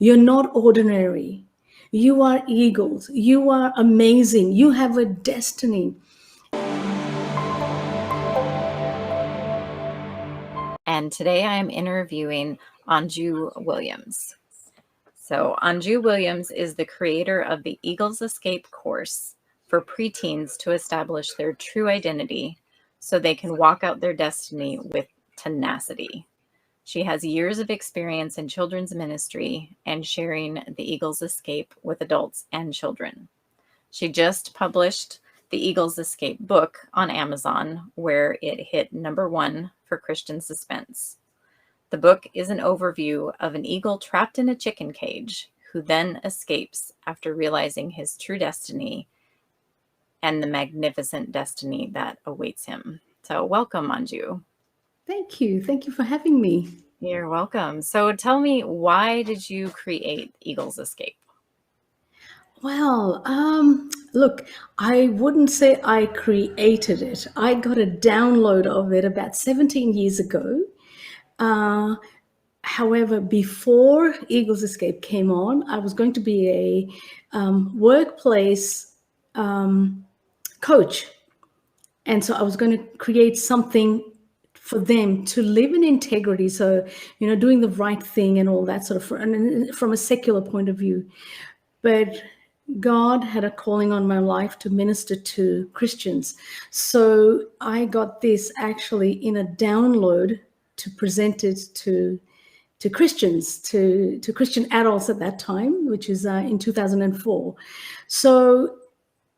You're not ordinary. You are eagles. You are amazing. You have a destiny. And today I am interviewing Anju Williams. So, Anju Williams is the creator of the Eagles Escape course for preteens to establish their true identity so they can walk out their destiny with tenacity. She has years of experience in children's ministry and sharing the Eagles Escape with adults and children. She just published the Eagles Escape book on Amazon, where it hit #1 for Christian suspense. The book is an overview of an eagle trapped in a chicken cage who then escapes after realizing his true destiny and the magnificent destiny that awaits him. So welcome, Anju. Thank you. Thank you for having me. You're welcome. So tell me, why did you create Eagles Escape? Well, look, I wouldn't say I created it. I got a download of it about 17 years ago. However, before Eagles Escape came on, I was going to be a workplace coach. And so I was going to create something for them to live in integrity. So, doing the right thing and all that sort of, from a secular point of view. But God had a calling on my life to minister to Christians. So I got this actually in a download to present it to Christians, to Christian adults at that time, which is in 2004. So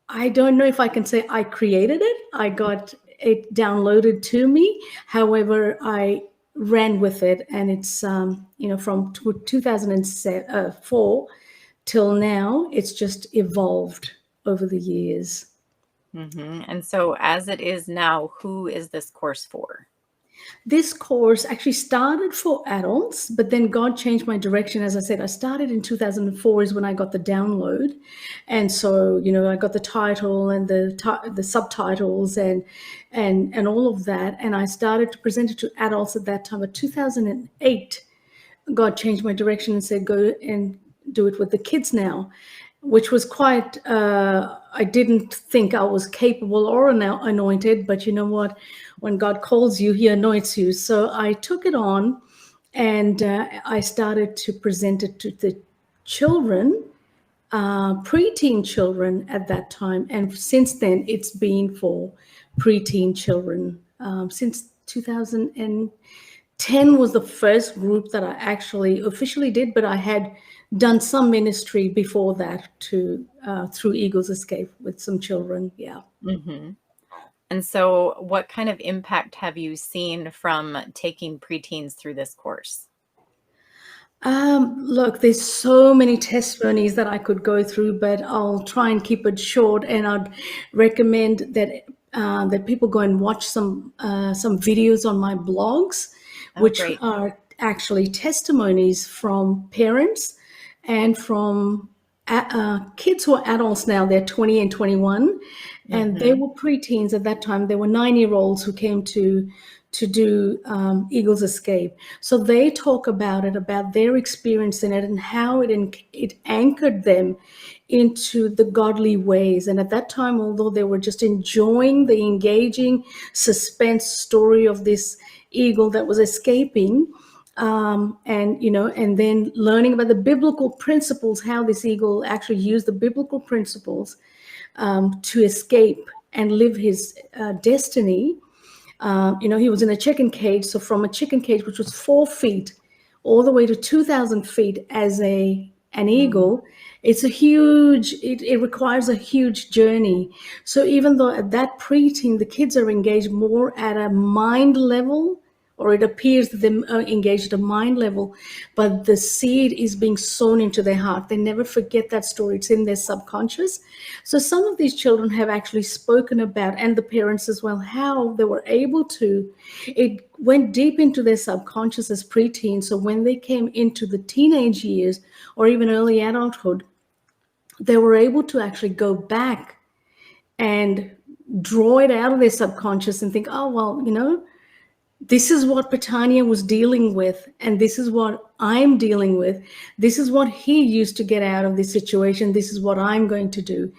I don't know if I can say I created it. I got it downloaded to me. However, I ran with it, and it's from 2004 till now, it's just evolved over the years. And so as it is now, who is this course for? This course actually started for adults, but then God changed my direction. As I said, I started in 2004 is when I got the download. And so, I got the title and the subtitles and all of that. And I started to present it to adults at that time. But 2008, God changed my direction and said, go and do it with the kids now, which was quite, I didn't think I was capable or anointed, but you know what? When God calls you, he anoints you. So I took it on, and I started to present it to the children, preteen children at that time. And since then, it's been for preteen children. Since 2010 was the first group that I actually officially did, but I had done some ministry before that through Eagles Escape with some children. Yeah. And so what kind of impact have you seen from taking preteens through this course? Look, there's so many testimonies that I could go through, but I'll try and keep it short. And I'd recommend that people go and watch some videos on my blogs, which great. are actually testimonies from parents and from kids who are adults now. They're 20 and 21, and they were preteens at that time. They were 9-year-olds who came to do Eagles Escape. So they talk about their experience in it and how it anchored them into the godly ways. And at that time, although they were just enjoying the engaging suspense story of this eagle that was escaping, and then learning about the biblical principles, how this eagle actually used the biblical principles to escape and live his destiny. He was in a chicken cage. So from a chicken cage, which was 4 feet, all the way to 2,000 feet as an eagle, it's a huge, it requires a huge journey. So even though at that preteen, the kids are engaged more at a mind level, or it appears that they're engaged at a mind level, but the seed is being sown into their heart. They never forget that story. It's in their subconscious. So some of these children have actually spoken about, and the parents as well, how they were able to, it went deep into their subconscious as preteens. So when they came into the teenage years or even early adulthood, they were able to actually go back and draw it out of their subconscious and think, oh, well, this is what Petania was dealing with, and this is what I'm dealing with. This is what he used to get out of this situation. This is what I'm going to do,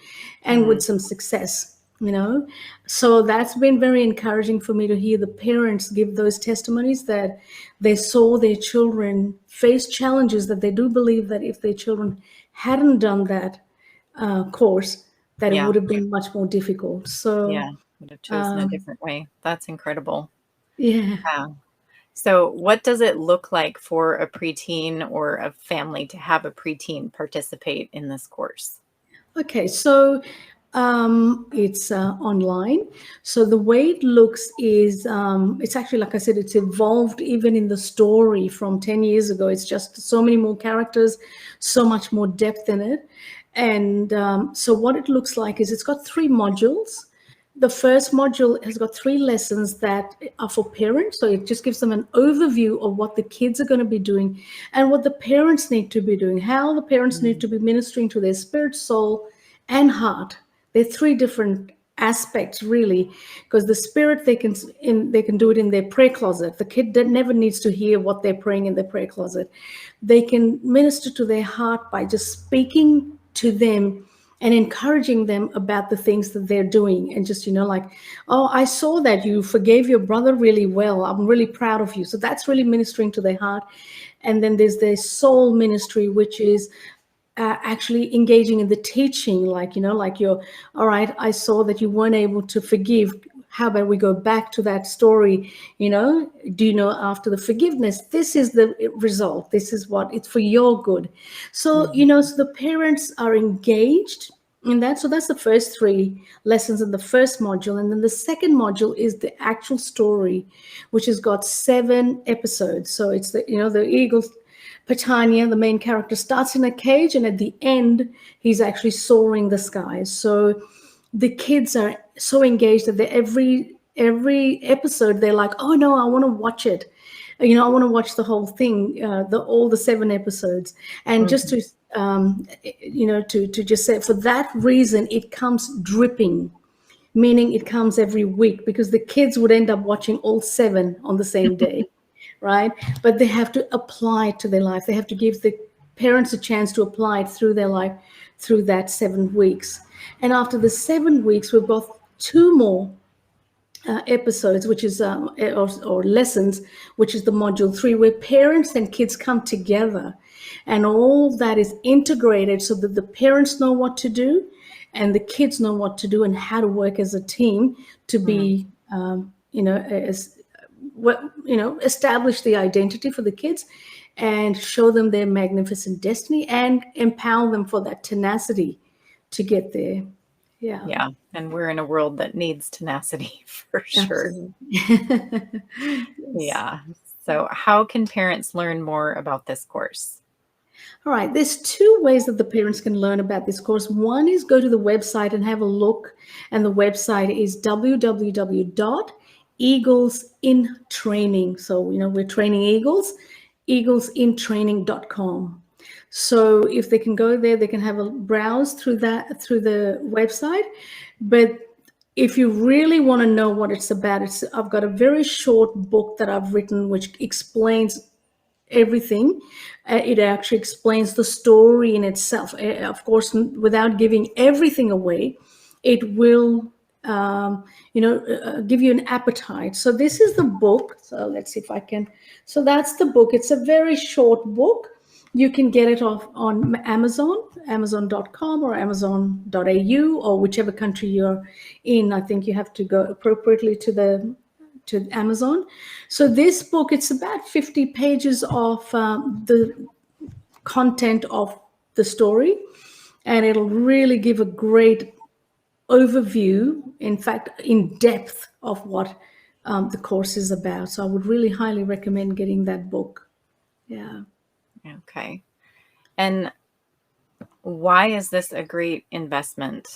and Mm, with some success, you know. So that's been very encouraging for me to hear the parents give those testimonies that they saw their children face challenges that they do believe that if their children hadn't done that course, that it yeah, would have been much more difficult. So, yeah. Would have chosen a different way. That's incredible. yeah. Yeah. So, what does it look like for a preteen or a family to have a preteen participate in this course? Okay, so it's online. So the way it looks is it's actually, like I said, it's evolved even in the story from 10 years ago. It's just so many more characters, so much more depth in it. And so what it looks like is it's got 3 modules. The first module has got 3 lessons that are for parents. So it just gives them an overview of what the kids are going to be doing and what the parents need to be doing, how the parents need Mm, to be ministering to their spirit, soul, and heart. They're 3 different aspects, really, because the spirit they can do it in their prayer closet. The kid that never needs to hear what they're praying in their prayer closet. They can minister to their heart by just speaking to them and encouraging them about the things that they're doing, and just, like, oh, I saw that you forgave your brother really well, I'm really proud of you. So that's really ministering to their heart. And then there's their soul ministry, which is actually engaging in the teaching, like, like, you're all right, I saw that you weren't able to forgive. How about we go back to that story? Do you know, after the forgiveness, this is the result, this is what it's for your good. So, mhm, so the parents are engaged in that. So that's the first 3 lessons in the first module. And then the second module is the actual story, which has got 7 episodes. So it's the eagles. Patania, the main character, starts in a cage, and at the end, he's actually soaring the skies. So the kids are so engaged that every episode they're like, "Oh no, I want to watch it." I want to watch the whole thing, all the 7 episodes, and just mhm. to to just say, for that reason, it comes dripping, meaning it comes every week, because the kids would end up watching all 7 on the same day, right? But they have to apply it to their life. They have to give the parents a chance to apply it through their life through that 7 weeks. And after the 7 weeks, we've got 2 more episodes, which is or lessons, which is the module 3, where parents and kids come together, and all that is integrated so that the parents know what to do, and the kids know what to do, and how to work as a team to Mm, be, as what establish the identity for the kids, and show them their magnificent destiny, and empower them for that tenacity to get there. Yeah, yeah. And we're in a world that needs tenacity for sure. absolutely. Yes. Yeah. So, how can parents learn more about this course? All right, there's 2 ways that the parents can learn about this course. One is go to the website and have a look, and the website is www.eaglesintraining. So, we're training eagles, eaglesintraining.com. So if they can go there, they can have a browse through the website. But if you really want to know what it's about, I've got a very short book that I've written which explains everything. It actually explains the story in itself. Of course, without giving everything away, it will, give you an appetite. So this is the book. So let's see if I can. So that's the book. It's a very short book. You can get it off on Amazon, amazon.com or amazon.au, or whichever country you're in. I think you have to go appropriately to Amazon. So this book, it's about 50 pages of the content of the story, and it'll really give a great overview, in fact, in depth, of what the course is about. So I would really highly recommend getting that book. Yeah. Okay. And why is this a great investment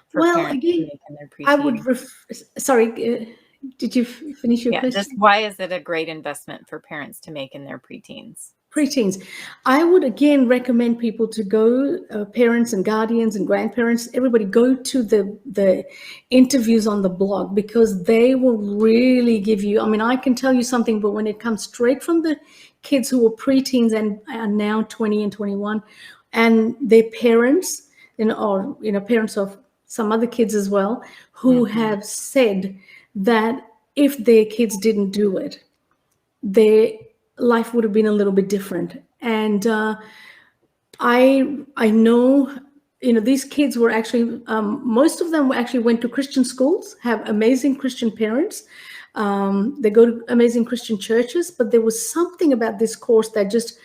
for Well, parents to again, make in their I would preteen? sorry, did you finish your Yeah, just question? why is it a great investment for parents to make in their preteens? preteens. I would again recommend people to go, parents and guardians and grandparents, everybody go to the interviews on the blog, because they will really give you, I mean, I can tell you something, but when it comes straight from the kids who were preteens and are now 20 and 21, and their parents, or parents of some other kids as well, who have said that if their kids didn't do it, their life would have been a little bit different. And I know, these kids were actually, most of them actually went to Christian schools, have amazing Christian parents. They go to amazing Christian churches, but there was something about this course that just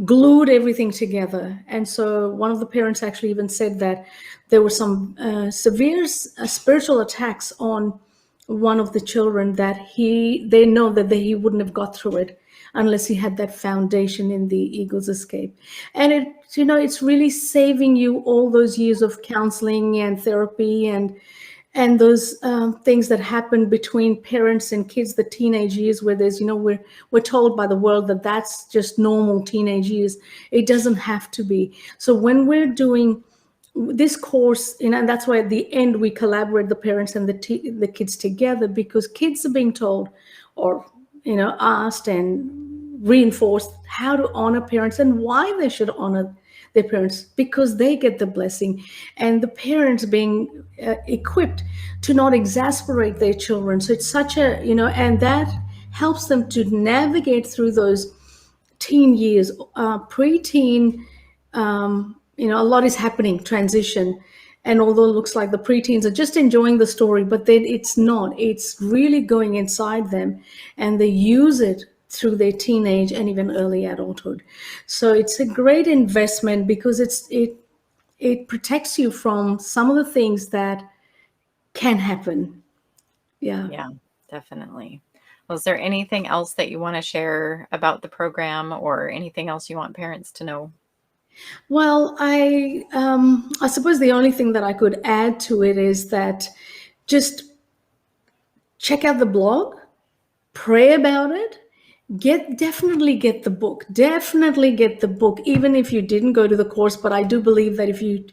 glued everything together. And so one of the parents actually even said that there were some severe spiritual attacks on one of the children, that they know that he wouldn't have got through it unless he had that foundation in the Eagles Escape. And it's really saving you all those years of counseling and therapy and those things that happen between parents and kids, the teenage years, where there's, we're told by the world that that's just normal teenage years. It doesn't have to be. So when we're doing this course, and that's why at the end we collaborate, the parents and the kids together, because kids are being told, or asked and reinforced how to honor parents and why they should honor their parents, because they get the blessing, and the parents being equipped to not exasperate their children. So it's such a, and that helps them to navigate through those teen years, preteen. A lot is happening, transition. And although it looks like the preteens are just enjoying the story, but then it's not. It's really going inside them, and they use it through their teenage and even early adulthood. So it's a great investment, because it protects you from some of the things that can happen. Yeah, definitely. Well, is there anything else that you want to share about the program, or anything else you want parents to know? Well, I suppose the only thing that I could add to it is that just check out the blog, pray about it, definitely get the book. Definitely get the book, even if you didn't go to the course. But I do believe that if you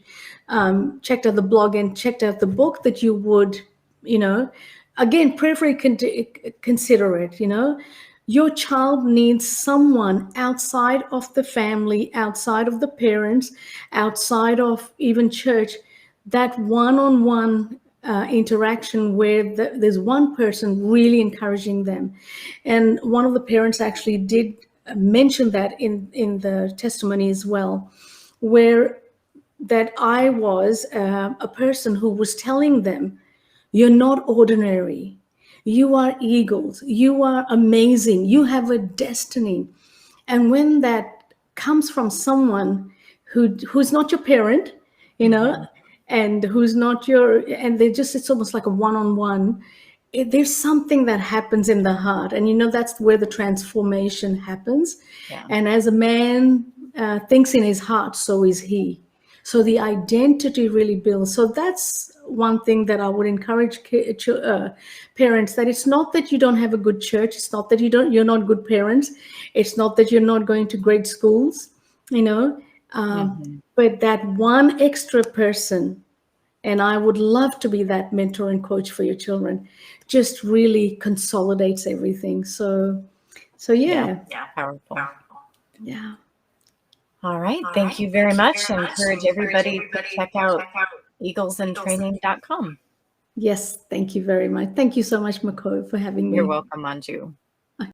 checked out the blog and checked out the book, that you would, again, prayerfully consider it. Your child needs someone outside of the family, outside of the parents, outside of even church, that one-on-one interaction where there's one person really encouraging them. And one of the parents actually did mention that in the testimony as well, where that I was a person who was telling them, you're not ordinary. You are eagles. You are amazing. You have a destiny. And when that comes from someone who's not your parent, and who's not and it's almost like a one-on-one, there's something that happens in the heart. And that's where the transformation happens. Yeah. And as a man thinks in his heart, so is he. So the identity really builds. So that's one thing that I would encourage parents, that it's not that you don't have a good church. It's not that you're not good parents. It's not that you're not going to great schools, but that one extra person, and I would love to be that mentor and coach for your children, just really consolidates everything. So yeah. Powerful. Yeah. All right. Thank you very much. I encourage everybody to check out eaglesintraining.com. Yes. Thank you very much. Thank you so much, McCoy, for having me. You're welcome, Anju.